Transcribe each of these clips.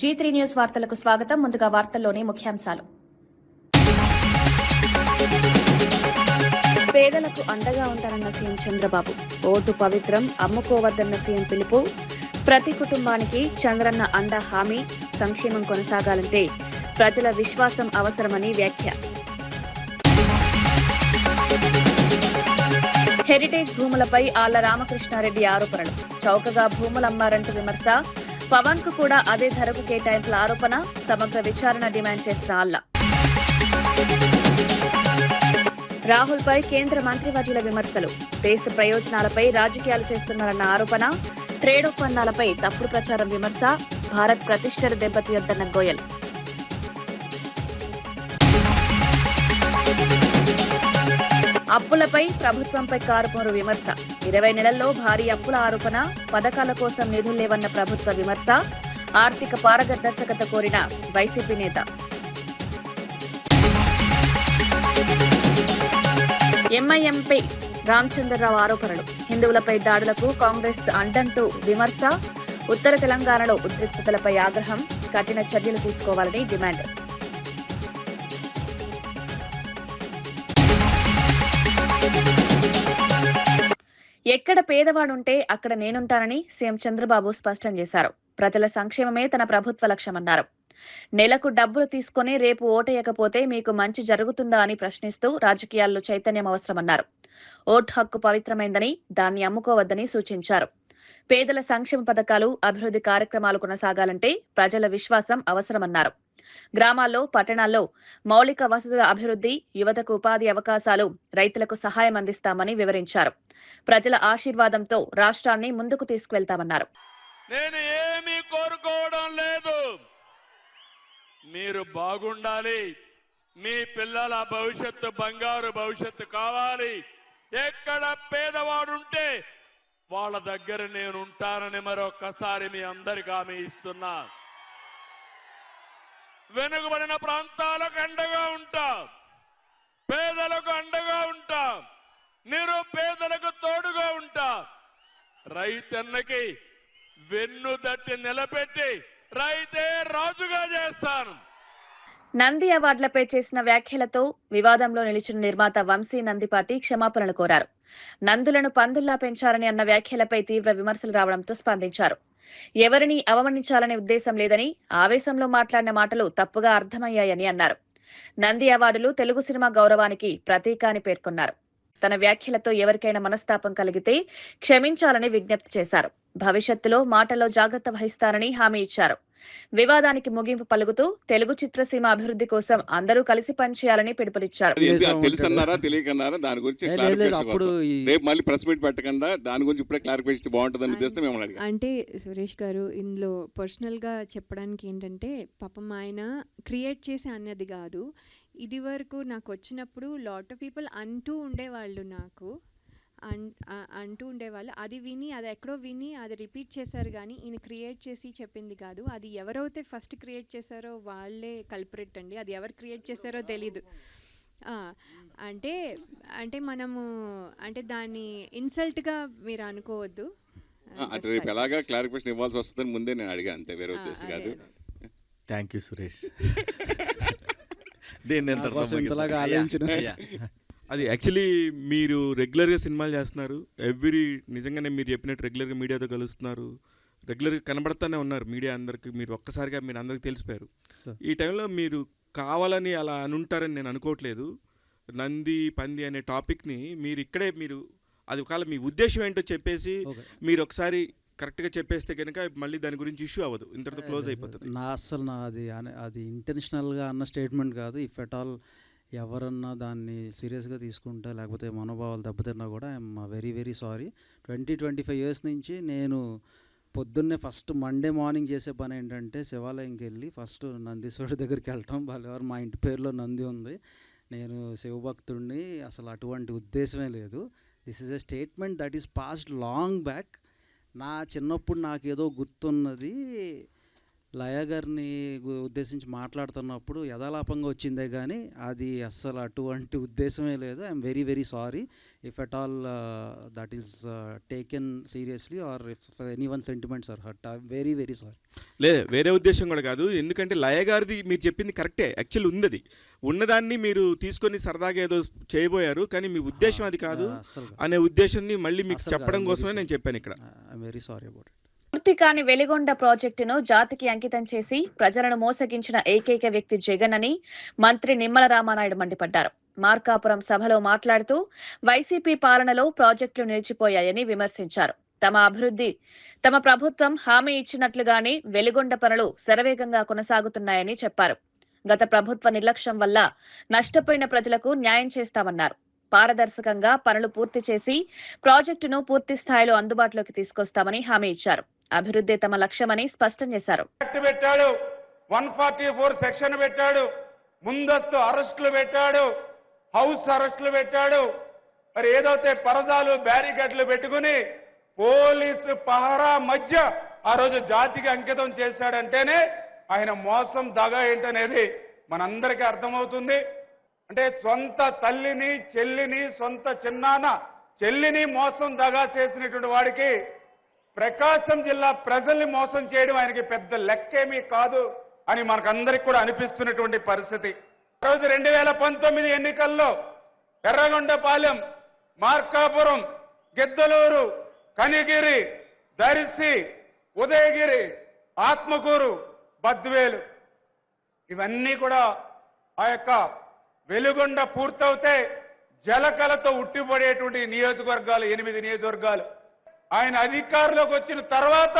G3 news వార్తలకు స్వాగతం. ముందుగా వార్తల్లోని ముఖ్యాంశాలు. పేదలకు అండగా ఉంటారన్న సీఎం చంద్రబాబు. ఓటు పవిత్రం, అమ్ముకోవద్దన్న సీఎం పిలుపు. ప్రతి కుటుంబానికి చంద్రన్న అండ హామీ. సంక్షేమం కొనసాగాలంటే ప్రజల విశ్వాసం అవసరమని వ్యాఖ్య. హెరిటేజ్ భూములపై ఆళ్ల రామకృష్ణారెడ్డి ఆరోపణలు. చౌకగా భూములమ్మారంటూ విమర్శ. పవన్ కు కూడా అదే ధరకు కేటాయింపుల ఆరోపణ. సమగ్ర విచారణ డిమాండ్ చేసిన ఆళ్ల. రాహుల్ పై కేంద్ర మంత్రివర్యుల విమర్శలు. దేశ ప్రయోజనాలపై రాజకీయాలు చేస్తున్నారన్న ఆరోపణ. ట్రేడ్ ఒప్పందాలపై తప్పుడు ప్రచారం విమర్శ. భారత్ ప్రతిష్టను దెబ్బతీయొద్దన్న గోయల్. అప్పులపై ప్రభుత్వంపై కారుమూరు విమర్శ. 20 నెలల్లో భారీ అప్పుల ఆరోపణ. పథకాల కోసం నిధులు లేవన్న ప్రభుత్వ విమర్శ. ఆర్థిక పారదర్శకత కోరిన వైసీపీ నేత. ఎంఐఎంపై రామచంద్రరావు ఆరోపణలు. హిందువులపై దాడులకు కాంగ్రెస్ అండంటూ విమర్శ. ఉత్తర తెలంగాణలో ఉద్రిక్తతలపై ఆగ్రహం. కఠిన చర్యలు తీసుకోవాలని డిమాండ్. ఎక్కడ పేదవాడుంటే అక్కడ నేనుంటానని సీఎం చంద్రబాబు స్పష్టం చేశారు. ప్రజల సంక్షేమమే తన ప్రభుత్వ లక్ష్యమన్నారు. నెలకు డబ్బులు తీసుకుని రేపు ఓటేయకపోతే మీకు మంచి జరుగుతుందా అని ప్రశ్నిస్తూ రాజకీయాల్లో చైతన్యం అవసరమన్నారు. ఓటు హక్కు పవిత్రమైందని, దాన్ని అమ్ముకోవద్దని సూచించారు. పేదల సంక్షేమ పథకాలు, అభివృద్ధి కార్యక్రమాలు కొనసాగాలంటే ప్రజల విశ్వాసం అవసరమన్నారు. గ్రామాల్లో, పట్టణాల్లో మౌలిక వసతుల అభివృద్ధి, యువతకు ఉపాధి అవకాశాలు, రైతులకు సహాయం అందిస్తామని వివరించారు. ప్రజల ఆశీర్వాదంతో రాష్ట్రాన్ని ముందుకు తీసుకువెళ్తామన్నారు. నేను ఏమీ కోరుకోవడం లేదు. మీరు బాగుండాలి, మీ పిల్లల భవిష్యత్తు బంగారు భవిష్యత్తు కావాలి. ఎక్కడ పేదవాడుంటే వాళ్ళ దగ్గర నేను ఉంటానని మరొక్కసారి మీ అందరికీ హామీ ఇస్తున్నా. వెనుకబడిన ప్రాంతాలకు అండగా ఉంటా, పేదలకు అండగా ఉంటా, నిరుపేదలకు తోడుగా ఉంటా. రైతన్నకి వెన్ను తట్టి నిలబెట్టి రైతే రాజుగా చేస్తాను. నంది అవార్డులపై చేసిన వ్యాఖ్యలతో వివాదంలో నిలిచిన నిర్మాత వంశీ నందిపాటి క్షమాపణలు కోరారు. నందులను పందుల్లా పెంచారని అన్న వ్యాఖ్యలపై తీవ్ర విమర్శలు రావడంతో స్పందించారు. ఎవరిని అవమానించాలనే ఉద్దేశం లేదని, ఆవేశంలో మాట్లాడిన మాటలు తప్పుగా అర్థమయ్యాయని అన్నారు. నంది అవార్డులు తెలుగు సినిమా గౌరవానికి ప్రతీక అని పేర్కొన్నారు. తన వ్యాఖ్యలతో ఎవరికైనా మనస్తాపం కలిగితే క్షమించాలని విజ్ఞప్తి చేశారు. భవిష్యత్తులో మాటల్లో జాగ్రత్త వహిస్తారని హామీ ఇచ్చారు. వివాదానికి ముగింపు పలుకుతూ తెలుగు చిత్రసీమ అభివృద్ధి కోసం అందరూ కలిసి పనిచేయాలని పిలుపునిచ్చారు. తెలుసన్నారా తెలియకన్నారా దాని గురించి రేపు మళ్ళీ ప్రెస్ మీట్ పెట్టకుండా దాని గురించి ఇప్పుడే క్లారిఫికేషన్ బాగుంటుందని ఉద్దేశం మేము అడిగాం. అంటే సురేష్ గారు, ఇందులో పర్సనల్గా చెప్పడానికి ఏంటంటే, పాపం ఆయన క్రియేట్ చేసే అన్నది కాదు. ఇది వరకు నాకు వచ్చినప్పుడు లాట్ ఆఫ్ పీపుల్ అంటూ ఉండేవాళ్ళు, నాకు అంటూ ఉండేవాళ్ళు. అది విని, అది ఎక్కడో విని అది రిపీట్ చేశారు, కానీ ఈయన క్రియేట్ చేసి చెప్పింది కాదు. అది ఎవరైతే ఫస్ట్ క్రియేట్ చేశారో వాళ్ళే కల్పరేట్ అండి. అది ఎవరు క్రియేట్ చేశారో తెలీదు. అంటే అంటే మనము అంటే దాన్ని ఇన్సల్ట్గా మీరు అనుకోవద్దు. రేపు ఎలాగా క్లారిఫికేషన్ ఇవ్వాల్సి వస్తుందని ముందే నేను అడిగా, అంతే, వేరే ఉద్దేశం కాదు. Thank you Suresh. అది యాక్చువల్లీ మీరు రెగ్యులర్గా సినిమాలు చేస్తున్నారు, నిజంగానే మీరు చెప్పినట్టు రెగ్యులర్గా మీడియాతో కలుస్తున్నారు, రెగ్యులర్గా కనబడతానే ఉన్నారు మీడియా అందరికి. మీరు ఒక్కసారిగా మీరు అందరికి తెలిసిపోయారు. ఈ టైంలో మీరు కావాలని అలా అనుంటారని నేను అనుకోవట్లేదు. నంది పంది అనే టాపిక్ని మీరు ఇక్కడే అది ఒకవేళ మీ ఉద్దేశం ఏంటో చెప్పేసి మీరు ఒకసారి కరెక్ట్గా చెప్పేస్తే కనుక మళ్ళీ దాని గురించి ఇష్యూ అవ్వదు, ఇంతటితో క్లోజ్ అయిపోతుంది. అది ఇంటెన్షనల్గా అన్న స్టేట్మెంట్ కాదు. ఇఫ్ ఎట్ ఆల్ ఎవరన్నా దాన్ని సీరియస్గా తీసుకుంటా లేకపోతే మనోభావాలు దెబ్బతిన్నా కూడా I'm very very sorry. 20-25 years నుంచి నేను పొద్దున్నే ఫస్ట్ మండే మార్నింగ్ చేసే పని ఏంటంటే శివాలయంకి వెళ్ళి ఫస్ట్ నందీశ్వరుడి దగ్గరికి వెళ్ళటం. వాళ్ళెవరు, మా ఇంటి పేరులో నంది ఉంది, నేను శివభక్తుడిని, అసలు అటువంటి ఉద్దేశమే లేదు. This is a statement that is passed long back. నా చిన్నప్పుడు నాకేదో గుర్తున్నది, లయ గారిని ఉద్దేశించి మాట్లాడుతున్నప్పుడు యథాలాపంగా వచ్చిందే కానీ అది అస్సలు అటువంటి ఉద్దేశమే లేదు. I'm very very sorry if at all that is taken seriously or if anyone sentiments are hurt. I'm very very sorry. లేదు, వేరే ఉద్దేశం కూడా కాదు. ఎందుకంటే లయ గారిది మీరు చెప్పింది కరెక్టే, యాక్చువల్ ఉంది, ఉన్నదాన్ని మీరు తీసుకొని సరదాగా ఏదో చేయబోయారు, కానీ మీ ఉద్దేశం అది కాదు అనే ఉద్దేశాన్ని మళ్ళీ మీకు చెప్పడం కోసమే నేను చెప్పాను ఇక్కడ. I'm very sorry about it. పూర్తి కాని వెలిగొండ ప్రాజెక్టును జాతికి అంకితం చేసి ప్రజలను మోసగించిన ఏకైక వ్యక్తి జగన్ అని మంత్రి నిమ్మల రామానాయుడు మండిపడ్డారు. మార్కాపురం సభలో మాట్లాడుతూ వైసీపీ పాలనలో ప్రాజెక్టులు నిలిచిపోయాయని విమర్శించారు. తమ ప్రభుత్వం హామీ ఇచ్చినట్లుగానే వెలిగొండ పనులు శరవేగంగా కొనసాగుతున్నాయని చెప్పారు. గత ప్రభుత్వ నిర్లక్ష్యం వల్ల నష్టపోయిన ప్రజలకు న్యాయం చేస్తామన్నారు. పారదర్శకంగా పనులు పూర్తి చేసి ప్రాజెక్టును పూర్తి స్థాయిలో అందుబాటులోకి తీసుకొస్తామని హామీ ఇచ్చారు. అభివృద్ధి తమ లక్ష్యమని స్పష్టం చేశారు. 144 సెక్షన్ పెట్టాడు, ముందస్తు అరెస్టులు పెట్టాడు, హౌస్ అరెస్టులు పెట్టాడు. మరి ఏదైతే పరదాలు బ్యారికేడ్లు పెట్టుకుని పోలీసు పహరా మధ్య ఆ రోజు జాతికి అంకితం చేశాడంటేనే ఆయన మోసం దగా ఏంటనేది మనందరికీ అర్థమవుతుంది. అంటే సొంత తల్లిని చెల్లిని సొంత చిన్నాన్న చెల్లిని మోసం దగా చేసినటువంటి వాడికి ప్రకాశం జిల్లా ప్రజల్ని మోసం చేయడం ఆయనకి పెద్ద లెక్కేమీ కాదు అని మనకందరికి కూడా అనిపిస్తున్నటువంటి పరిస్థితి. ఆ రోజు 2019 ఎన్నికల్లో ఎర్రగొండపాలెం, మార్కాపురం, గిద్దలూరు, కనిగిరి, దర్శి, ఉదయగిరి, ఆత్మకూరు, బద్వేలు ఇవన్నీ కూడా ఆ యొక్క వెలుగొండ పూర్తవుతే జలకలతో ఉట్టిపడేటువంటి నియోజకవర్గాలు 8 నియోజకవర్గాలు. ఆయన అధికారంలోకి వచ్చిన తర్వాత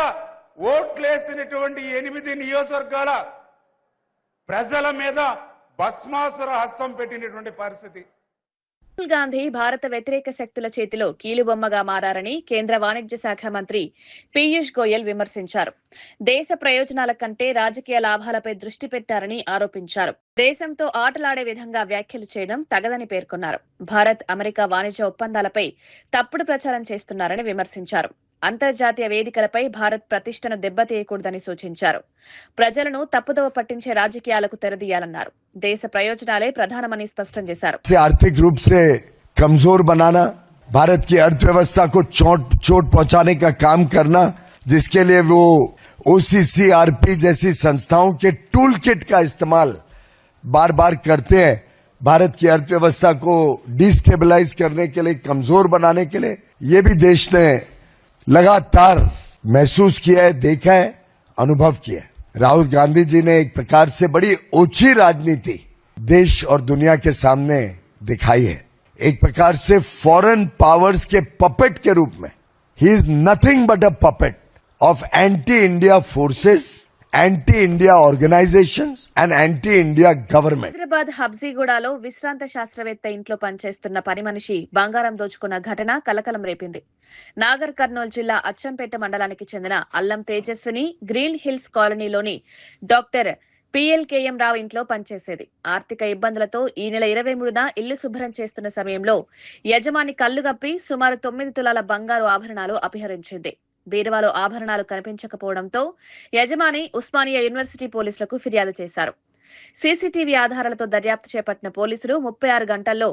ఓట్లేసినటువంటి 8 నియోజకవర్గాల ప్రజల మీద భస్మాసుర హస్తం పెట్టినటువంటి పరిస్థితి. రాహుల్ గాంధీ భారత వ్యతిరేక శక్తుల చేతిలో కీలుబొమ్మగా మారారని కేంద్ర వాణిజ్య శాఖ మంత్రి పీయూష్ గోయల్ విమర్శించారు. దేశ ప్రయోజనాల కంటే రాజకీయ లాభాలపై దృష్టి పెట్టారని ఆరోపించారు. దేశంతో ఆటలాడే విధంగా వ్యాఖ్యలు చేయడం తగదని పేర్కొన్నారు. భారత్ అమెరికా వాణిజ్య ఒప్పందాలపై తప్పుడు ప్రచారం చేస్తున్నారని విమర్శించారు. అంతర్జాతీయ వేదికలపై భారత్ ప్రతిష్టను దెబ్బతీయకూడదని సూచించారు. ప్రజలను తప్పుదోవ పట్టించే రాజకీయాలకు తెరదీయాలన్నారు. దేశ ప్రయోజనాలే ప్రధానమని స్పష్టం చేశారు. आर्थिक रूप से कमजोर बनाना, भारत की अर्थव्यवस्था को चोट पहुंचाने का काम करना, जिसके लिए वो OCCRP जैसी संस्थाओं के टूल किट का इस्तेमाल बार बार करते हैं, भारत की अर्थव्यवस्था को डिस्टेबलाइज करने के लिए, कमजोर बनाने के लिए. ये भी देश ने लगातार महसूस किया है, देखा है, अनुभव किया है. राहुल गांधी जी ने एक प्रकार से बड़ी ओछी राजनीति देश और दुनिया के सामने दिखाई है. एक प्रकार से फॉरेन पावर्स के पपेट के रूप में ही is nothing but a puppet of anti India forces, anti India organisations and anti India government. Hyderabad హబ్జీగూడలో విశ్రాంత శాస్త్రవేత్త ఇంట్లో పనిచేస్తున్న పని మనిషి బంగారం దోచుకున్న ఘటన కలకలం రేపింది. నాగర్ కర్నూలు జిల్లా అచ్చంపేట మండలానికి చెందిన అల్లం తేజస్విని గ్రీన్ హిల్స్ కాలనీలోని డాక్టర్ PLKM రావు ఇంట్లో పనిచేసేది. ఆర్థిక ఇబ్బందులతో ఈ నెల 23న ఇల్లు శుభ్రం చేస్తున్న సమయంలో యజమాని కళ్లుగప్పి సుమారు 9 తులాల బంగారు ఆభరణాలు అపహరించింది. బీరువాలో ఆభరణాలు కనిపించకపోవడంతో యజమాని ఉస్మానియా యూనివర్సిటీ పోలీసులకు ఫిర్యాదు చేశారు. సీసీటీవీ ఆధారాలతో దర్యాప్తు చేపట్టిన పోలీసులు 36 గంటల్లో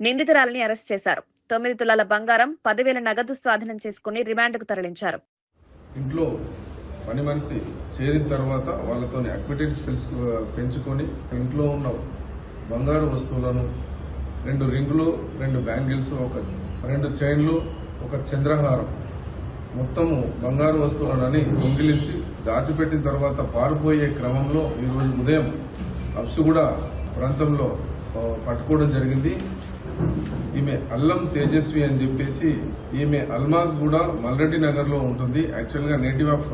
నిందితురాలిని అరెస్ట్ చేశారు. 9 తులాల బంగారం, 10,000 నగదు స్వాధీనం చేసుకుని రిమాండ్కు తరలించారు. ఇంట్లో పని మనిషి చేరిన తర్వాత వాళ్ళతో అక్విటెన్స్ పెంచుకొని ఇంట్లో ఉన్న బంగారు వస్తువులను 2 రింగులు, 2 బ్యాంగిల్స్, 2 చైన్లు, 1 చంద్రహారం మొత్తము బంగారు వస్తువులని దొంగిలించి దాచిపెట్టిన తర్వాత పారిపోయే క్రమంలో ఈరోజు ఉదయం అప్సుగూడ ప్రాంతంలో పట్టుకోవడం జరిగింది. ఈమె అల్లం తేజస్వి అని చెప్పేసి, ఈమె అల్మాస్ కూడా మల్రెడ్డి నగర్ లో ఉంటుంది. యాక్చువల్ గా నేటివ్ ఆఫ్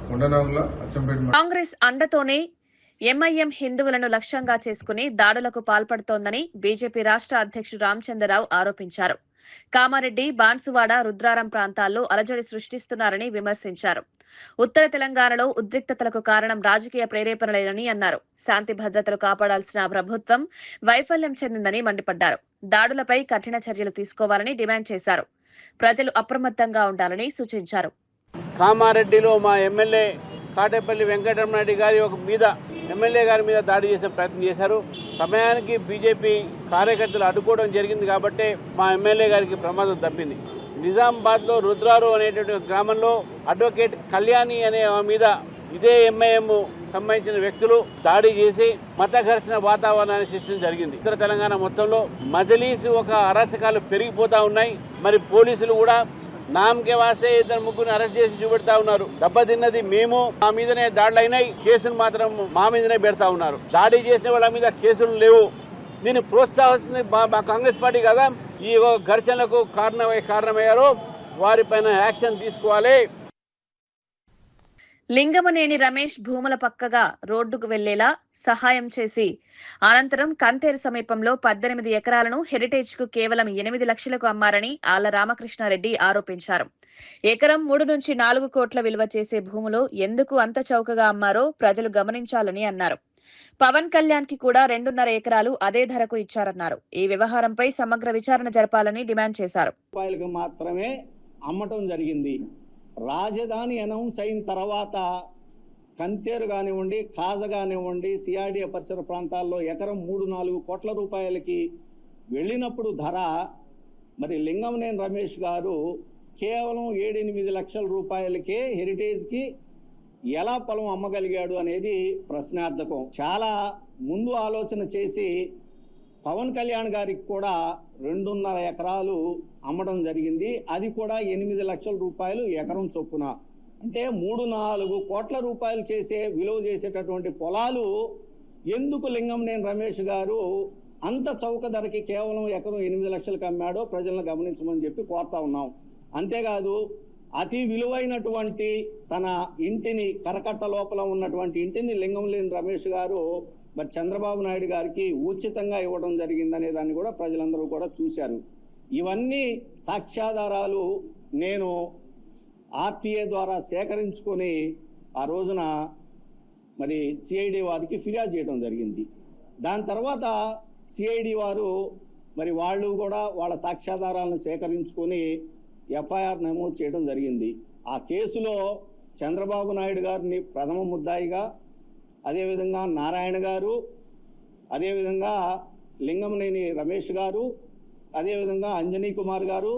కొండనాగుల అచ్చంపేట. కాంగ్రెస్ అండతోనే ఎంఐఎం హిందువులను లక్ష్యంగా చేసుకుని దాడులకు పాల్పడుతోందని బీజేపీ రాష్ట్ర అధ్యక్షుడు రామచంద్రరావు ఆరోపించారు. కామారెడ్డి, బాన్సువాడ, రుద్రారం ప్రాంతాల్లో అలజడి సృష్టిస్తున్నారని విమర్శించారు. ఉత్తర తెలంగాణలో ఉద్రిక్తతలకు కారణం రాజకీయ ప్రేరేపణలేనని అన్నారు. శాంతి భద్రతలు కాపాడాల్సిన ప్రభుత్వం వైఫల్యం చెందిందని మండిపడ్డారు. దాడులపై కఠిన చర్యలు తీసుకోవాలని డిమాండ్ చేశారు. ప్రజలు అప్రమత్తంగా ఉండాలని సూచించారు. కామారెడ్డిలో మా ఎమ్మెల్యే కాటేపల్లి వెంకటరమణారెడ్డి గారి మీద ఎమ్మెల్యే గారి మీద దాడి చేసే ప్రయత్నం చేశారు. సమయానికి బీజేపీ కార్యకర్తలు అడ్డుకోవడం జరిగింది కాబట్టి మా ఎమ్మెల్యే గారికి ప్రమాదం తప్పింది. నిజామాబాద్ లో రుద్రారు అనేటువంటి గ్రామంలో అడ్వకేట్ కళ్యాణి అనే మీద ఇదే ఎంఐఎం సంబంధించిన వ్యక్తులు దాడి చేసి మత ఘర్షణ వాతావరణాన్ని సృష్టించడం జరిగింది. ఉత్తర తెలంగాణ మొత్తంలో మజలీసు ఒక అరాచకాలు పెరిగిపోతా ఉన్నాయి. మరి పోలీసులు కూడా నామకే వాస్తే ఇద్దరు ముగ్గురిని అరెస్ట్ చేసి చూపెడతా ఉన్నారు. దెబ్బతిన్నది మేము, మా మీదనే దాడులు అయినాయి, కేసులు మాత్రం మా మీదనే పెడతా ఉన్నారు. దాడి చేసిన వాళ్ళ మీద కేసులు లేవు. దీన్ని ప్రోత్సహిస్తుంది మా కాంగ్రెస్ పార్టీ కదా. ఈ ఘర్షణలకు కారణమయ్యారో వారిపైన యాక్షన్ తీసుకోవాలి. లింగమనేని రమేష్ భూముల పక్కగా రోడ్డుకు వెళ్లేలా సహాయం చేసి అనంతరం కంతేరు సమీపంలో 18 ఎకరాలను హెరిటేజ్ కు కేవలం 8 లక్షలకు అమ్మారని ఆళ్ల రామకృష్ణారెడ్డి ఆరోపించారు. ఎకరం 3 నుంచి 4 కోట్ల విలువ చేసే భూములు ఎందుకు అంత చౌకగా అమ్మారో ప్రజలు గమనించాలని అన్నారు. పవన్ కళ్యాణ్ కి కూడా 2.5 ఎకరాలు అదే ధరకు ఇచ్చారన్నారు. ఈ వ్యవహారంపై సమగ్ర విచారణ జరపాలని డిమాండ్ చేశారు. మాత్రమే అమ్మటం జరిగింది. రాజధాని అనౌన్స్ అయిన తర్వాత కంతేరు కానివ్వండి, కాజ కానివ్వండి, సిఆర్డీఏ పరిసర ప్రాంతాల్లో ఎకరం 3-4 కోట్ల రూపాయలకి వెళ్ళినప్పుడు ధర మరి లింగమనేని రమేష్ గారు కేవలం 7-8 లక్షల రూపాయలకే హెరిటేజ్కి ఎలా పొలం అమ్మగలిగాడు అనేది ప్రశ్నార్థకం. చాలా ముందు ఆలోచన చేసి పవన్ కళ్యాణ్ గారికి కూడా 2.5 ఎకరాలు అమ్మడం జరిగింది. అది కూడా 8 లక్షల రూపాయలు ఎకరం చొప్పున. అంటే 3-4 కోట్ల రూపాయలు విలువ చేసేటటువంటి పొలాలు ఎందుకు లింగమనేని రమేష్ గారు అంత చౌక ధరకి కేవలం ఎకరం 8 లక్షలకు అమ్మాడో ప్రజలను గమనించమని చెప్పి కోరుతా ఉన్నాం. అంతేకాదు అతి విలువైనటువంటి తన ఇంటిని, కరకట్ట లోపల ఉన్నటువంటి ఇంటిని లింగమనేని రమేష్ గారు మరి చంద్రబాబు నాయుడు గారికి ఉచితంగా ఇవ్వడం జరిగిందనే దాన్ని కూడా ప్రజలందరూ కూడా చూశారు. ఇవన్నీ సాక్ష్యాధారాలు నేను ఆర్టీఏ ద్వారా సేకరించుకొని ఆ రోజున మరి సిఐడి వారికి ఫిర్యాదు చేయడం జరిగింది. దాని తర్వాత సిఐడి వారు మరి వాళ్ళు కూడా వాళ్ళ సాక్ష్యాధారాలను సేకరించుకొని ఎఫ్ఐఆర్ నమోదు చేయడం జరిగింది. ఆ కేసులో చంద్రబాబు నాయుడు గారిని ప్రథమ ముద్దాయిగా, అదేవిధంగా నారాయణ గారు, అదేవిధంగా లింగమనేని రమేష్ గారు, అదేవిధంగా అంజనీ కుమార్ గారు.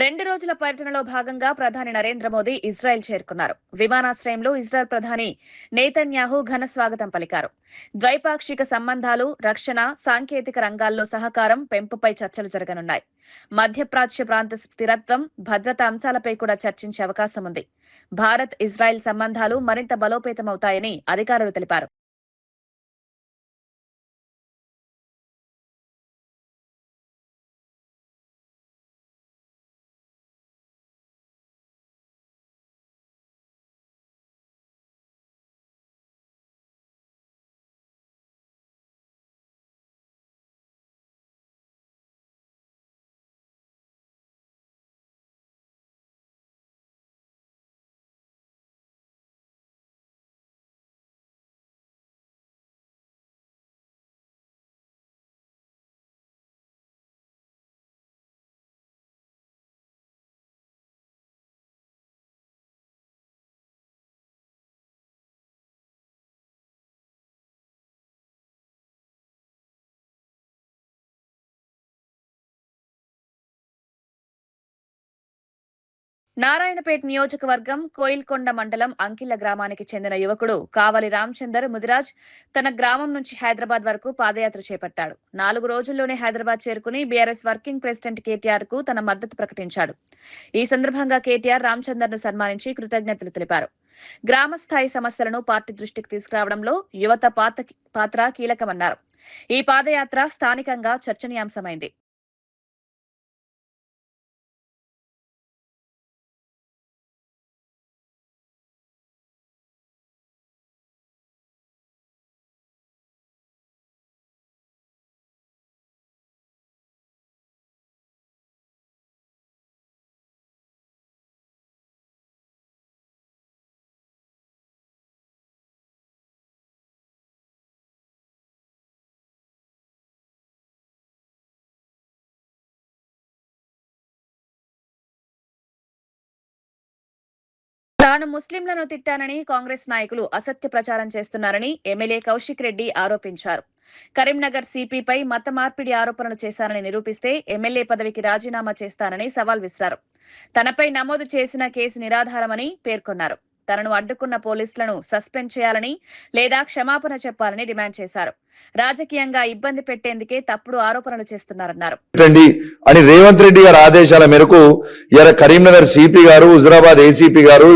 2 రోజుల పర్యటనలో భాగంగా ప్రధాని నరేంద్ర మోదీ ఇజ్రాయెల్ చేరుకున్నారు. విమానాశ్రయంలో ఇజ్రాయెల్ ప్రధాని నేతన్యాహు ఘన స్వాగతం పలికారు. ద్వైపాక్షిక సంబంధాలు, రక్షణ, సాంకేతిక రంగాల్లో సహకారం పెంపుపై చర్చలు జరగనున్నాయి. మధ్యప్రాచ్య ప్రాంత స్థిరత్వం, భద్రతా అంశాలపై కూడా చర్చించే అవకాశం ఉంది. భారత్ ఇజ్రాయెల్ సంబంధాలు మరింత బలోపేతమవుతాయని అధికారులు తెలిపారు. నారాయణపేట నియోజకవర్గం కోయిల్కొండ మండలం అంకిళ్ల గ్రామానికి చెందిన యువకుడు కావలి రామచందర్ ముదిరాజ్ తన గ్రామం నుంచి హైదరాబాద్ వరకు పాదయాత్ర చేపట్టాడు. 4 రోజుల్లోనే హైదరాబాద్ చేరుకుని బీఆర్ఎస్ వర్కింగ్ ప్రెసిడెంట్ కేటీఆర్ కు తన మద్దతు ప్రకటించాడు. ఈ సందర్భంగా కేటీఆర్ రామచందర్ ను సన్మానించి కృతజ్ఞతలు తెలిపారు. గ్రామ స్థాయి సమస్యలను పార్టీ దృష్టికి తీసుకురావడంలో యువత పాత్ర కీలకమన్నారు. ఈ పాదయాత్ర స్థానికంగా చర్చనీయాంశమైంది. తాను ముస్లింలను తిట్టానని కాంగ్రెస్ నాయకులు అసత్య ప్రచారం చేస్తున్నారని ఎమ్మెల్యే కౌశిక్ రెడ్డి ఆరోపించారు. కరీంనగర్ సిపిపై మత మార్పిడి ఆరోపణలు చేశారని నిరూపిస్తే ఎమ్మెల్యే పదవికి రాజీనామా చేస్తానని సవాల్ విసిరారు. తనపై నమోదు చేసిన కేసు నిరాధారమని పేర్కొన్నారు. తనను అడ్డుకున్న పోలీసులను సస్పెండ్ చేయాలని లేదా క్షమాపణ చెప్పాలని డిమాండ్ చేశారు. రాజకీయంగా ఇబ్బంది పెట్టేందుకే తప్పుడు ఆరోపణలు చేస్తున్నారన్నారు. అని రేవంత్ రెడ్డి గారి ఆదేశాల మేరకు కరీంనగర్ సిపి గారు, హుజరాబాద్ ఏసీపీ గారు,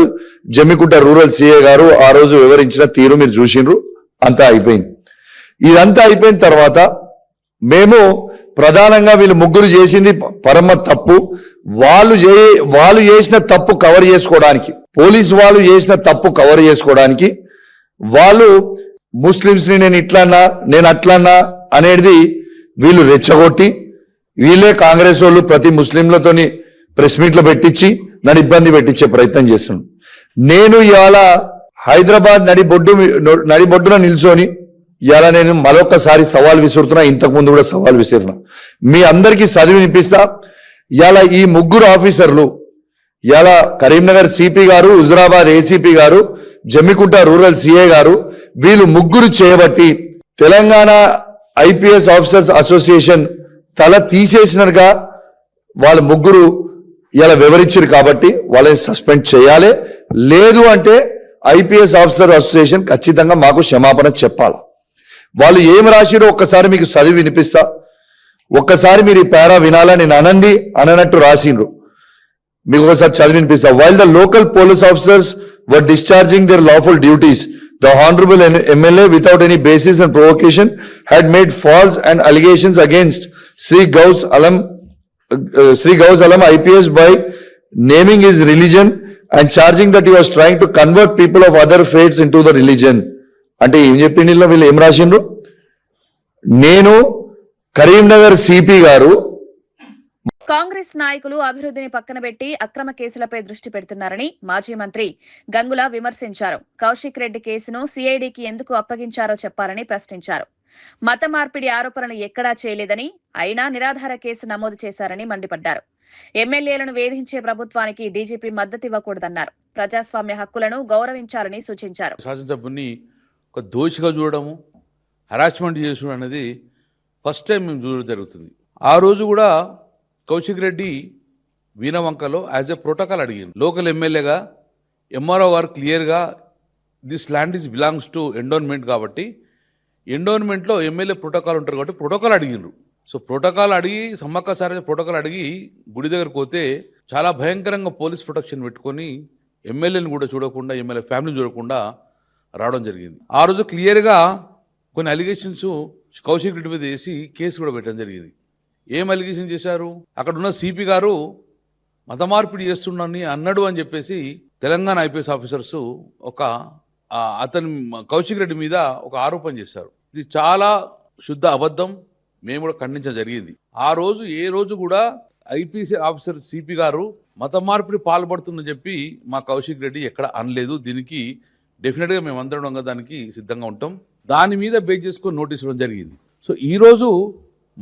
జమ్మికుంట రూరల్ సిఏ గారు ఆ రోజు వివరించిన తీరు మీరు చూసిండ్రు. అంతా అయిపోయింది. ఇదంతా అయిపోయిన తర్వాత మేము ప్రధానంగా వీళ్ళు ముగ్గురు చేసింది పరమ తప్పు. వాళ్ళు చేసిన తప్పు కవర్ చేసుకోవడానికి, పోలీసు వాళ్ళు చేసిన తప్పు కవర్ చేసుకోవడానికి వాళ్ళు ముస్లింస్ ని నేను ఇట్లన్నా నేను అట్లన్నా అనేది వీళ్ళు రెచ్చగొట్టి, వీళ్ళే కాంగ్రెస్ వాళ్ళు ప్రతి ముస్లింలతోని ప్రెస్ మీట్లు పెట్టించి నన్ను ఇబ్బంది పెట్టించే ప్రయత్నం చేస్తున్నాను. నేను ఇవాళ హైదరాబాద్ నడిబొడ్డున నిల్చొని ఇవాళ నేను మరొకసారి సవాల్ విసురుతున్నా. ఇంతకు ముందు కూడా సవాల్ విసిరినా. మీ అందరికీ చదివి వినిపిస్తా. ఇవాళ ఈ ముగ్గురు ఆఫీసర్లు, ఇవాళ కరీంనగర్ సిపి గారు, హుజరాబాద్ ఏసీపీ గారు, జమ్మికుంట రూరల్ సిఏ గారు, వీళ్ళు ముగ్గురు చేయబట్టి తెలంగాణ ఐపీఎస్ ఆఫీసర్స్ అసోసియేషన్ తల తీసేసినట్టుగా వాళ్ళ ముగ్గురు ఇలా వివరించారు. కాబట్టి వాళ్ళని సస్పెండ్ చేయాలి. లేదు అంటే ఐపీఎస్ ఆఫీసర్ అసోసియేషన్ ఖచ్చితంగా మాకు క్షమాపణ చెప్పాలి. వాళ్ళు ఏం రాసిరో ఒక్కసారి మీకు చదివి వినిపిస్తా. ఒక్కసారి మీరు ఈ పేరా వినాలని నేను అననట్టు రాసిండ్రు. మీకు ఒకసారి చదివి వినిపిస్తా. While the local police officers were discharging their lawful duties, the honorable MLA without any basis and provocation had made false and allegations against Sri Gaus Alam IPS by naming his religion and charging that he was trying to convert people of other faiths into the religion. అంటే ఏం చెప్పింది వీళ్ళు ఏం రాసిండ్రు? నేను Karimnagar CP గారు. కాంగ్రెస్ నాయకులు అభివృద్ధిని పక్కన పెట్టి అక్రమ కేసులపై దృష్టి పెడుతున్నారని మాజీ మంత్రి గంగుల విమర్శించారు. కౌశిక్ రెడ్డి కేసును సిఐడికి ఎందుకు అప్పగించారో చెప్పాలని ప్రశ్నించారు. మత మార్పిడి ఆరోపణలు ఎక్కడా చేయలేదని, అయినా నిరాధార కేసు నమోదు చేశారని మండిపడ్డారు. ఎమ్మెల్యేలను వేధించే ప్రభుత్వానికి డీజీపీ మద్దతివ్వకూడదన్నారు. ప్రజాస్వామ్య హక్కులను గౌరవించాలని సూచించారు. శాసనసభ్యుని ఒక దోషిగా చూడడము, హరాస్మెంట్ చేసుడు అనేది ఫస్ట్ టైం మేము చూడడం జరుగుతుంది. ఆ రోజు కూడా కౌశిక్ రెడ్డి వీణవంకలో యాజ్ ఎ ప్రోటోకాల్ అడిగింది. లోకల్ ఎమ్మెల్యేగా ఎంఆర్ఓ గారు క్లియర్గా this land is belongs to endowment కాబట్టి ఎండోన్మెంట్లో ఎమ్మెల్యే ప్రోటోకాల్ ఉంటారు కాబట్టి ప్రోటోకాల్ అడిగిండ్రు. సో ప్రోటోకాల్ అడిగి సమ్మక్క సారథి ప్రోటోకాల్ అడిగి గుడి దగ్గరకు పోతే చాలా భయంకరంగా పోలీస్ ప్రొటెక్షన్ పెట్టుకొని ఎమ్మెల్యేని కూడా చూడకుండా, ఎమ్మెల్యే ఫ్యామిలీని చూడకుండా రావడం జరిగింది. ఆ రోజు క్లియర్గా కొన్ని అలిగేషన్స్ కౌశిక్ రెడ్డి మీద వేసి కేసు కూడా పెట్టడం జరిగింది. ఏం అలిగేషన్ చేశారు? అక్కడ ఉన్న సిపి గారు మత మార్పిడి చేస్తున్నానని అన్నాడు అని చెప్పేసి తెలంగాణ ఐపీఎస్ ఆఫీసర్స్ అతని కౌశిక్ రెడ్డి మీద ఒక ఆరోపణ చేశారు. ఇది చాలా శుద్ధ అబద్ధం. మేము కూడా ఖండించడం జరిగింది. ఆ రోజు ఏ రోజు కూడా ఐపీఎస్ ఆఫీసర్ సిపి గారు మత మార్పిడి పాల్పడుతుందని చెప్పి మా కౌశిక్ రెడ్డి ఎక్కడ అనలేదు. దీనికి డెఫినెట్గా మేమందరం దానికి సిద్ధంగా ఉంటాం. దాని మీద బేస్ చేసుకొని నోటీస్ ఇవ్వడం జరిగింది. సో ఈరోజు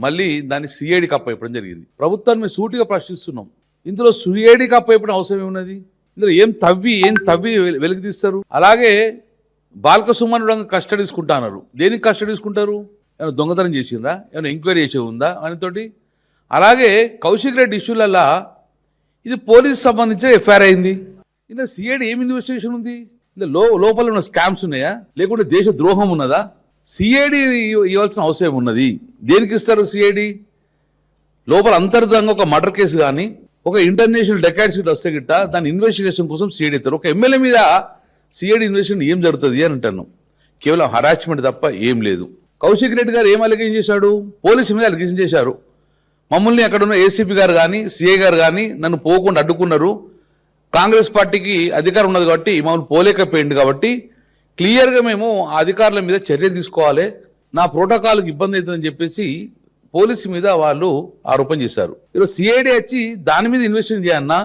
మళ్ళీ దాన్ని సిఐడికి అప్పయిపడం జరిగింది. ప్రభుత్వాన్ని మేము సూటిగా ప్రశ్నిస్తున్నాం. ఇందులో సిఐడికి అప్పయిపడం అవసరం ఏమున్నది? ఇందులో ఏం తవ్వి వెలికి తీస్తారు? అలాగే బాల్క సుమన్ కస్టడీ తీసుకుంటా అన్నారు. దేనికి కస్టడీ తీసుకుంటారు? ఏమైనా దొంగతనం చేసిండ్రా? ఏమైనా ఎంక్వైరీ చేసి ఉందా ఆయనతోటి? అలాగే కౌశిక్ రెడ్డి ఇష్యూలల్లా ఇది పోలీసు సంబంధించిన ఎఫ్ఐఆర్ అయింది. ఇందులో సిఐడి ఏం ఇన్వెస్టిగేషన్ ఉంది? ఇందులో లోపల ఉన్న స్కామ్స్ ఉన్నాయా, లేకుంటే దేశ ద్రోహం ఉన్నదా? సిఐడి ఇవ్వాల్సిన అవసరం ఉన్నది. దేనికి ఇస్తారు సిఐడి? లోపల అంతర్గతంగా ఒక మర్డర్ కేసు కానీ ఒక ఇంటర్నేషనల్ డెకాయిట్స్ వస్తే గిట్ట దాని ఇన్వెస్టిగేషన్ కోసం సిఐడి ఇస్తారు. ఒక ఎమ్మెల్యే మీద సిఐడి ఇన్వెస్టిగేషన్ ఏం జరుగుతుంది అని అంటాను. కేవలం హరాస్మెంట్ తప్ప ఏం లేదు. కౌశిక్ రెడ్డి గారు ఏం అలిగేషన్ చేశాడు? పోలీసు మీద అలిగేషన్ చేశారు. మమ్మల్ని అక్కడ ఉన్న ఏసీపీ గారు కానీ సిఐ గారు కానీ నన్ను పోకుండా అడ్డుకున్నారు. కాంగ్రెస్ పార్టీకి అధికారం ఉన్నది కాబట్టి మమ్మల్ని పోలేకపోయింది కాబట్టి క్లియర్గా మేము ఆ అధికారుల మీద చర్యలు తీసుకోవాలి, నా ప్రోటోకాల్కి ఇబ్బంది అవుతుందని చెప్పేసి పోలీసు మీద వాళ్ళు ఆరోపణ చేశారు. ఈరోజు సిఐడి వచ్చి దాని మీద ఇన్వెస్టిగేషన్ చేయన్నా,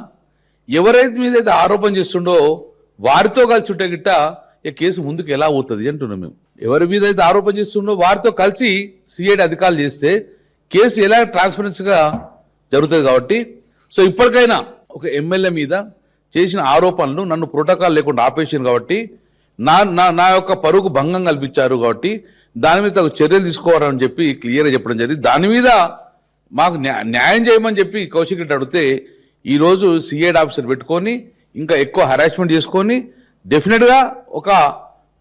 ఎవరైతే మీద అయితే ఆరోపణ చేస్తుండో వారితో కలిసి ఉంటే గిట్ట ఈ కేసు ముందుకు ఎలా పోతుంది అంటున్నాం మేము. ఎవరి మీద అయితే ఆరోపణ చేస్తుండో వారితో కలిసి సిఐడి అధికారులు చేస్తే కేసు ఎలా ట్రాన్స్పరెన్సీగా జరుగుతుంది కాబట్టి సో ఇప్పటికైనా ఒక ఎమ్మెల్యే మీద చేసిన ఆరోపణలు నన్ను ప్రోటోకాల్ లేకుండా ఆపేసారు కాబట్టి నా యొక్క పరువుకు భంగం కల్పించారు కాబట్టి దాని మీద చర్యలు తీసుకోవాలని చెప్పి క్లియర్గా చెప్పడం జరిగింది. దాని మీద మాకు న్యాయం చేయమని చెప్పి కౌశిక్ రెడ్డి అడిగితే ఈరోజు సిఐడి ఆఫీసర్ పెట్టుకొని ఇంకా ఎక్కువ హరాస్మెంట్ చేసుకొని డెఫినెట్గా ఒక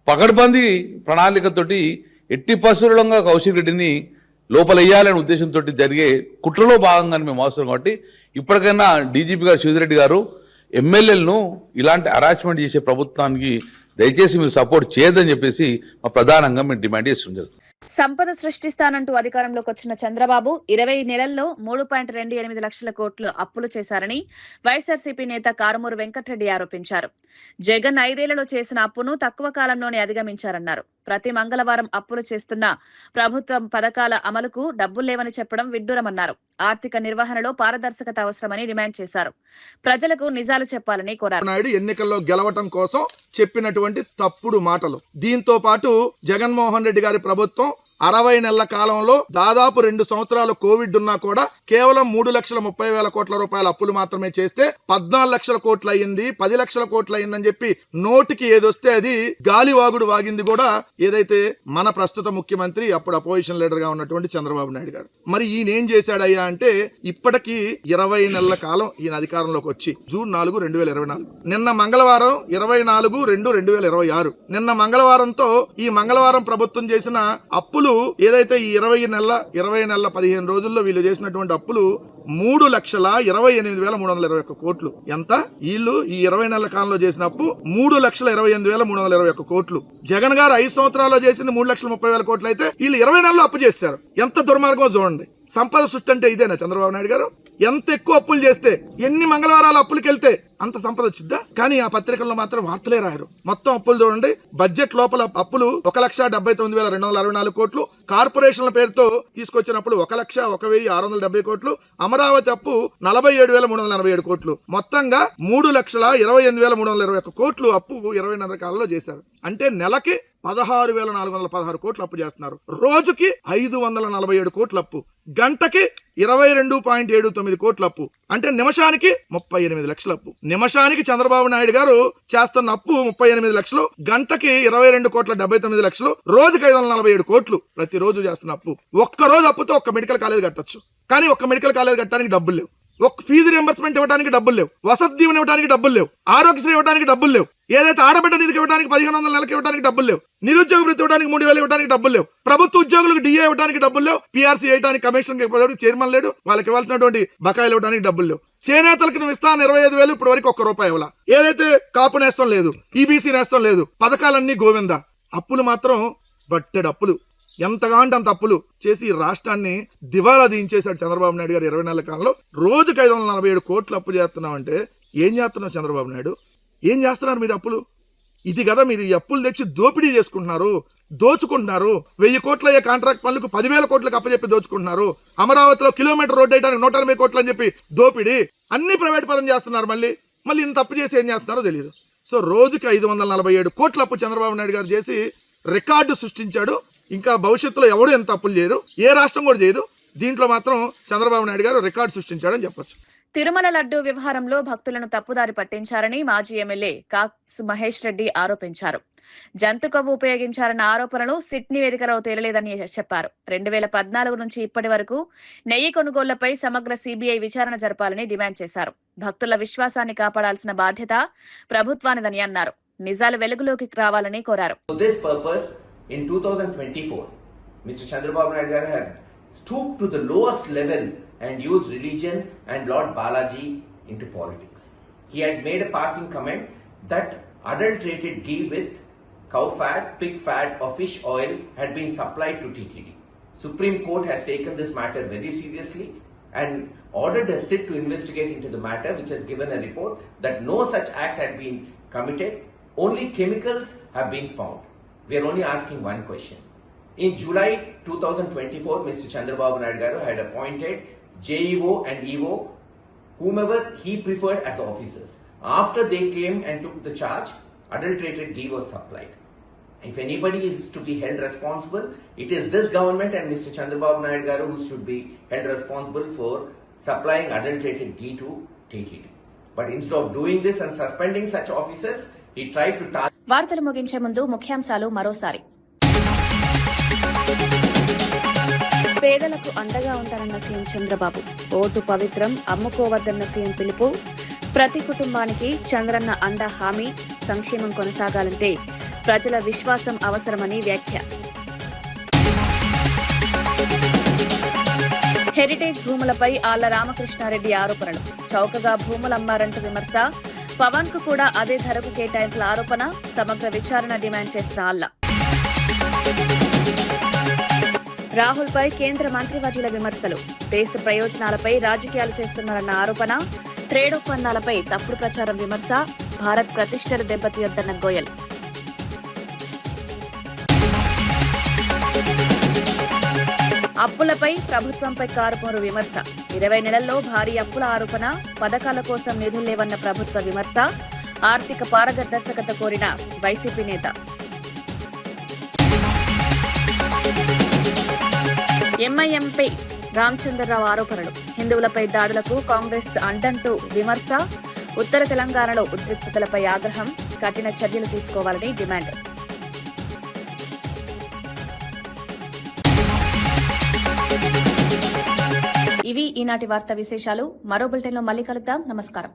పకడ్బందీ ప్రణాళికతోటి ఎట్టి పరిస్థితుల్లో కౌశిక్ రెడ్డిని లోపల వేయాలనే ఉద్దేశంతో జరిగే కుట్రలో భాగంగానే మేము అవసరం కాబట్టి ఇప్పటికైనా డీజీపీ గారు శివరెడ్డి గారు ఎమ్మెల్యేలను ఇలాంటి హరాస్మెంట్ చేసే ప్రభుత్వానికి దయచేసి మీరు సపోర్ట్ చేయదని చెప్పేసి మా ప్రధానంగా మేము డిమాండ్ చేస్తుంది జరుగుతుంది. సంపద సృష్టిస్తానంటూ అధికారంలోకి వచ్చిన చంద్రబాబు 20 నెలల్లో 3.28 లక్షల కోట్లు అప్పులు చేశారని వైఎస్ఆర్సీపీ నేత కారుమూరు వెంకటరెడ్డి ఆరోపించారు. జగన్ 5 ఏళ్లలో చేసిన అప్పును తక్కువ కాలంలోనే అధిగమించారన్నారు. ప్రతి మంగళవారం అప్పులు చేస్తున్న ప్రభుత్వం పథకాల అమలుకు డబ్బులు లేవని చెప్పడం విడ్డూరమన్నారు. ఆర్థిక నిర్వహణలో పారదర్శకత అవసరమని డిమాండ్ చేశారు. ప్రజలకు నిజాలు చెప్పాలని కోరారు. నాయుడు ఎన్నికల్లో గెలవటం కోసం చెప్పినటువంటి తప్పుడు మాటలు, దీంతో పాటు జగన్మోహన్ రెడ్డి గారి ప్రభుత్వం 60 నెలల కాలంలో దాదాపు 2 సంవత్సరాలు కోవిడ్ ఉన్నా కూడా కేవలం 3,30,000 కోట్ల రూపాయల అప్పులు మాత్రమే చేస్తే 14 లక్షల కోట్లు అయ్యింది, 10 లక్షల కోట్లు అయ్యిందని చెప్పి నోటికి ఏదొస్తే అది గాలివాగుడు వాగింది కూడా ఏదైతే మన ప్రస్తుత ముఖ్యమంత్రి అప్పుడు అపోజిషన్ లీడర్ గా ఉన్నటువంటి చంద్రబాబు నాయుడు గారు. మరి ఈయన ఏం చేశాడయ్యా అంటే ఇప్పటికీ 20 నెలల కాలం ఈయన అధికారంలోకి వచ్చి జూన్ 4, 2024 నిన్న మంగళవారం 24/2/2026 నిన్న మంగళవారంతో ఈ మంగళవారం ప్రభుత్వం చేసిన అప్పులు ఏదైతే ఈ 20 నెలల 15 రోజుల్లో వీళ్ళు చేసినటువంటి అప్పులు 3,28,321 కోట్లు. ఎంత? వీళ్ళు ఈ 20 నెలల కాలంలో చేసిన అప్పు 3,28,321 కోట్లు. జగన్ గారు 5 సంవత్సరాల్లో చేసింది 3,30,000 కోట్లు అయితే వీళ్ళు 20 నెలల్లో అప్పు చేశారు. ఎంత దుర్మార్గం చూడండి. సంపద సృష్టి అంటే ఇదేనా చంద్రబాబు నాయుడు గారు? ఎంత ఎక్కువ అప్పులు చేస్తే, ఎన్ని మంగళవారాలు అప్పులకి వెళ్తే అంత సంపద వచ్చిద్దా? కానీ ఆ పత్రికల్లో మాత్రం వార్తలే రాయరు. మొత్తం అప్పులు చూడండి. బడ్జెట్ లోపల అప్పులు 1,79,264 కోట్లు, కార్పొరేషన్ల పేరుతో తీసుకొచ్చినప్పుడు 1,01,670 కోట్లు, అమరావతి అప్పు 47,347 కోట్లు, మొత్తంగా 3,28,321 కోట్లు అప్పు 20 నెలల కాలంలో చేశారు. అంటే నెలకి 16,416 కోట్లు అప్పు చేస్తున్నారు. రోజుకి 547 కోట్ల అప్పు, గంటకి 22.79 కోట్ల అప్పు, అంటే నిమిషానికి 38 లక్షల అప్పు. నిమిషానికి చంద్రబాబు నాయుడు గారు చేస్తున్న అప్పు 38 లక్షలు, గంటకి 22.79 లక్షలు, రోజుకి 547 కోట్లు ప్రతిరోజు చేస్తున్న అప్పు. ఒక్క రోజు అప్పుతో ఒక్క మెడికల్ కాలేజ్ కట్టొచ్చు, కానీ ఒక్క మెడికల్ కాలేజ్ కట్టడానికి డబ్బులు లేవు. ఒక్క ఫీజు రియంబర్స్మెంట్ ఇవ్వడానికి డబ్బులు లేవు, వసతి దీవెన ఇవ్వడానికి డబ్బులు లేవు, ఆరోగ్యశ్రీ ఇవ్వడానికి డబ్బులు లేవు, ఏదైతే ఆడబిడ్డ నిధికి ఇవ్వడానికి 1,500 నెలకి ఇవ్వడానికి డబ్బులు లేవు, నిరుద్యోగ వృత్తి ఇవ్వడానికి 3,000 ఇవ్వడానికి డబ్బులు లేవు, ప్రభుత్వ ఉద్యోగులకు డిఏ ఇవ్వడానికి డబ్బులు లేవు, పీఆర్సీ వేయడానికి కమిషన్ చైర్మన్ లేడు, వాళ్ళకి ఇవ్వాల్సినటువంటి బకాయిలు ఇవ్వడానికి డబ్బులు లేవు. చేనేతలకు నువ్వు ఇస్తాను 25,000, ఇప్పటి వరకు ₹1 ఇవ్వాల. ఏదైతే కాపు నేస్తం లేదు, ఈబీసీ నేస్తం లేదు, పథకాలన్నీ గోవింద. అప్పులు మాత్రం బట్టెడు అప్పులు, ఎంతగా అంటే అంత అప్పులు చేసి రాష్ట్రాన్ని దివాలా దించేశాడు చంద్రబాబు నాయుడు గారు 20 నెలల కాలంలో. రోజుకి 547 కోట్లు అప్పు చేస్తున్నావు అంటే ఏం చేస్తున్నావు చంద్రబాబు నాయుడు? ఏం చేస్తున్నారు మీరు అప్పులు? ఇది కదా మీరు ఈ అప్పులు తెచ్చి దోపిడీ చేసుకుంటున్నారు, దోచుకుంటున్నారు. 1000 కోట్ల అయ్యే కాంట్రాక్ట్ పనులకు 10,000 కోట్లకు అప్పచెప్పి దోచుకుంటున్నారు. అమరావతిలో కిలోమీటర్ రోడ్డు వేయడానికి 180 కోట్లు అని చెప్పి దోపిడీ. అన్ని ప్రైవేట్ పరం చేస్తున్నారు. మళ్ళీ ఇంత అప్పు చేసి ఏం చేస్తున్నారో తెలియదు. సో రోజుకి 547 కోట్ల అప్పు చంద్రబాబు నాయుడు గారు చేసి రికార్డు సృష్టించాడు. ఇంకా భవిష్యత్తులో ఎవరు ఎంత అప్పులు చేయరు, ఏ రాష్ట్రం కూడా చేయదు. దీంట్లో మాత్రం చంద్రబాబు నాయుడు గారు రికార్డు సృష్టించాడని చెప్పొచ్చు. తిరుమల లడ్డూ వ్యవహారంలో భక్తులను తప్పుదారి పట్టించారని మాజీ ఎమ్మెల్యే కాసు మహేష్ రెడ్డి ఆరోపించారు. జంతు కొవ్వు ఉపయోగించారన్న ఆరోపణలు సిట్ నివేదికలో తేలలేదని చెప్పారు. 2014 నుంచి ఇప్పటి వరకు నెయ్యి కొనుగోళ్లపై సమగ్ర సిబిఐ విచారణ జరపాలని డిమాండ్ చేశారు. భక్తుల విశ్వాసాన్ని కాపాడాల్సిన బాధ్యత ప్రభుత్వానిదని అన్నారు. నిజాలు వెలుగులోకి రావాలని కోరారు. In 2024, Mr. Chandrababu Naidu Garu had stooped to the lowest level and used religion and Lord Balaji into politics. He had made a passing comment that adulterated ghee with cow fat, pig fat or fish oil had been supplied to TTD. Supreme Court has taken this matter very seriously and ordered a sit to investigate into the matter, which has given a report that no such act had been committed, only chemicals have been found. We are only asking one question. In July 2024, Mr. Chandrababu Naidu Garu had appointed JEO and EO, whomever he preferred as officers. After they came and took the charge, adulterated ghee was supplied. If anybody is to be held responsible, it is this government and Mr. Chandrababu Naidu Garu who should be held responsible for supplying adulterated ghee to TTD. But instead of doing this and suspending such officers, he tried to target. వార్తలు ముగించే ముందు ముఖ్యాంశాలు మరోసారి. పేదలకు అండగా ఉంటారన్న CM Chandrababu. Vote పవిత్రం, అమ్ముకోవద్దన్న CM పిలుపు. ప్రతి కుటుంబానికి చంద్రన్న అండ హామీ. సంక్షేమం కొనసాగాలంటే ప్రజల విశ్వాసం అవసరమని వ్యాఖ్య. హెరిటేజ్ భూములపై ఆళ్ల రామకృష్ణారెడ్డి ఆరోపణలు. చౌకగా భూములమ్మారంటూ విమర్శ. పవన్ కు కూడా అదే ధరకు కేటాయింపుల ఆరోపణ. సమగ్ర విచారణ డిమాండ్ చేసిన ఆళ్ల. రాహుల్ పై కేంద్ర మంత్రివర్యుల విమర్శలు. దేశ ప్రయోజనాలపై రాజకీయాలు చేస్తున్నారన్న ఆరోపణ. ట్రేడ్ ఒప్పందాలపై తప్పుడు ప్రచారం విమర్శ. భారత్ ప్రతిష్టలు దెబ్బతీయొద్దన్న గోయల్. అప్పులపై ప్రభుత్వంపై కారుమూరు విమర్శ. 20 నెలల్లో భారీ అప్పుల ఆరోపణ. పథకాల కోసం నిధులు లేవన్న ప్రభుత్వ విమర్శ. ఆర్థిక పారదర్శకత కోరిన వైసీపీ నేత. ఎంఐఎంపై రామచంద్రరావు ఆరోపణలు. హిందువులపై దాడులకు కాంగ్రెస్ అండంటూ విమర్శ. ఉత్తర తెలంగాణలో ఉద్రిక్తతలపై ఆగ్రహం. కఠిన చర్యలు తీసుకోవాలని డిమాండ్. ఇవి ఈనాటి వార్తా విశేషాలు. మరో బులెటిన్లో మళ్ళీ కలుద్దాం. నమస్కారం.